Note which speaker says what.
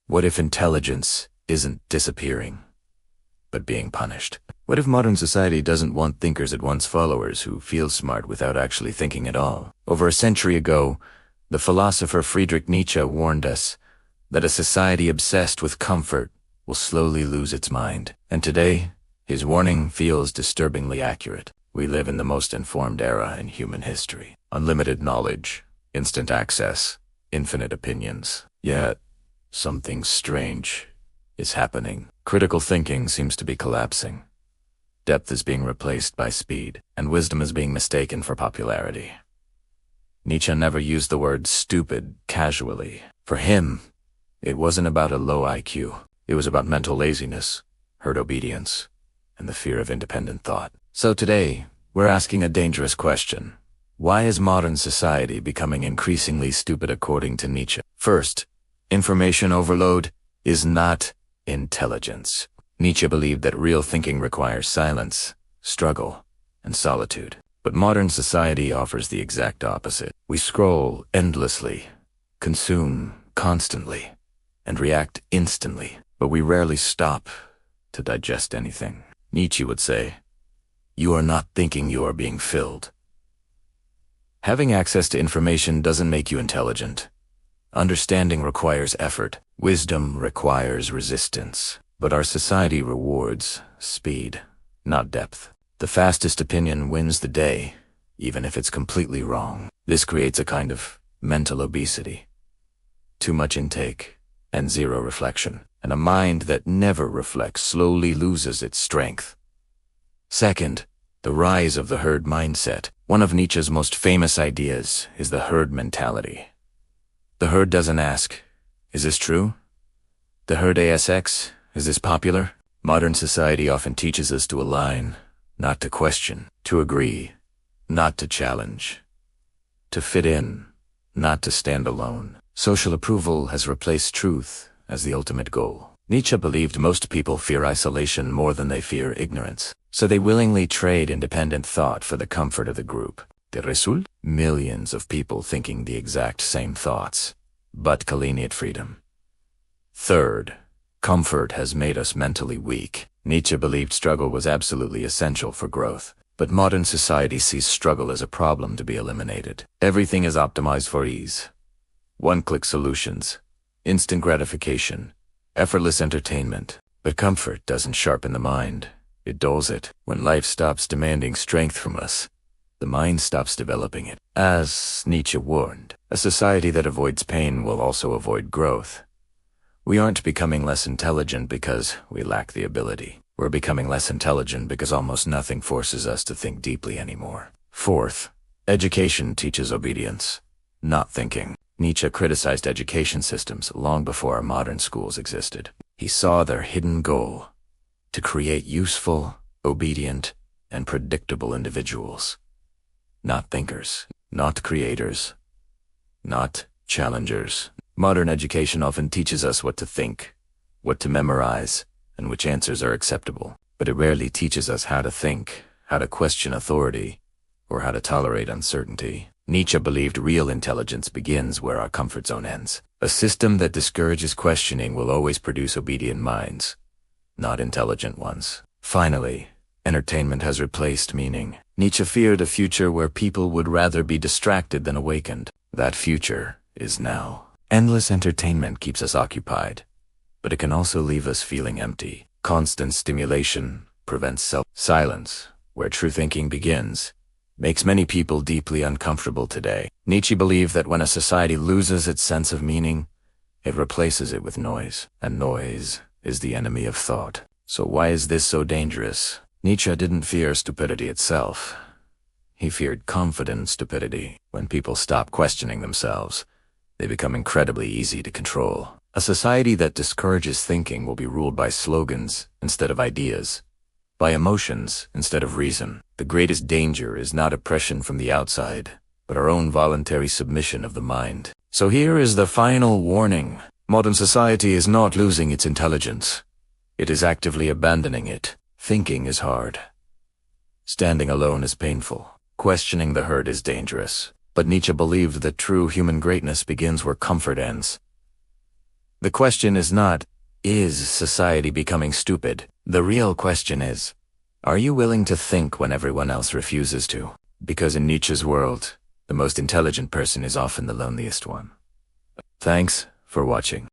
Speaker 1: What if intelligence isn't disappearing, but being punished? What if modern society doesn't want thinkers, it wants followers who feel smart without actually thinking at all? Over a century ago, the philosopher Friedrich Nietzsche warned us that a society obsessed with comfort will slowly lose its mind. And today, his warning feels disturbingly accurate. We live in the most informed era in human history. Unlimited knowledge, instant access, infinite opinions. Yet, something strange is happening. Critical thinking seems to be collapsing. Depth is being replaced by speed, and wisdom is being mistaken for popularity. Nietzsche never used the word stupid casually. For him, it wasn't about a low IQ. It was about mental laziness, herd obedience, and the fear of independent thought. So today, we're asking a dangerous question. Why is modern society becoming increasingly stupid according to Nietzsche? First, information overload is not intelligence. Nietzsche believed that real thinking requires silence, struggle, and solitude. But modern society offers the exact opposite. We scroll endlessly, consume constantly, and react instantly. But we rarely stop to digest anything. Nietzsche would say, "You are not thinking, you are being filled." Having access to information doesn't make you intelligent. Understanding requires effort. Wisdom requires resistance. But our society rewards speed, not depth. The fastest opinion wins the day, even if it's completely wrong. This creates a kind of mental obesity. Too much intake and zero reflection. And a mind that never reflects slowly loses its strength. Second, the rise of the herd mindset. One of Nietzsche's most famous ideas is the herd mentality. The herd doesn't ask, "Is this true?" The herd asks, "Is this popular?" Modern society often teaches us to align, not to question, to agree, not to challenge, to fit in, not to stand alone. Social approval has replaced truth as the ultimate goal. Nietzsche believed most people fear isolation more than they fear ignorance, so they willingly trade independent thought for the comfort of the group. The result? Millions of people thinking the exact same thoughts, but calling it freedom. Third, comfort has made us mentally weak. Nietzsche believed struggle was absolutely essential for growth, but modern society sees struggle as a problem to be eliminated. Everything is optimized for ease. One-click solutions, instant gratification, effortless entertainment. But comfort doesn't sharpen the mind, it dulls it. When life stops demanding strength from us, the mind stops developing it. As Nietzsche warned, a society that avoids pain will also avoid growth. We aren't becoming less intelligent because we lack the ability. We're becoming less intelligent because almost nothing forces us to think deeply anymore. Fourth, education teaches obedience, not thinking. Nietzsche criticized education systems long before our modern schools existed. He saw their hidden goal: to create useful, obedient, and predictable individuals. Not thinkers, not creators, not challengers. Modern education often teaches us what to think, what to memorize, and which answers are acceptable. But it rarely teaches us how to think, how to question authority, or how to tolerate uncertainty. Nietzsche believed real intelligence begins where our comfort zone ends. A system that discourages questioning will always produce obedient minds, not intelligent ones. Finally, entertainment has replaced meaning. Nietzsche feared a future where people would rather be distracted than awakened. That future is now. Endless entertainment keeps us occupied, but it can also leave us feeling empty. Constant stimulation prevents silence, where true thinking begins, makes many people deeply uncomfortable today. Nietzsche believed that when a society loses its sense of meaning, it replaces it with noise, and noise is the enemy of thought. So why is this so dangerous? Nietzsche didn't fear stupidity itself. He feared confident stupidity. When people stop questioning themselves, they become incredibly easy to control. A society that discourages thinking will be ruled by slogans instead of ideas, by emotions instead of reason. The greatest danger is not oppression from the outside, but our own voluntary submission of the mind. So here is the final warning. Modern society is not losing its intelligence. It is actively abandoning it. Thinking is hard. Standing alone is painful. Questioning the herd is dangerous. But Nietzsche believed that true human greatness begins where comfort ends. The question is not, is society becoming stupid? The real question is, are you willing to think when everyone else refuses to? Because in Nietzsche's world, the most intelligent person is often the loneliest one. Thanks for watching.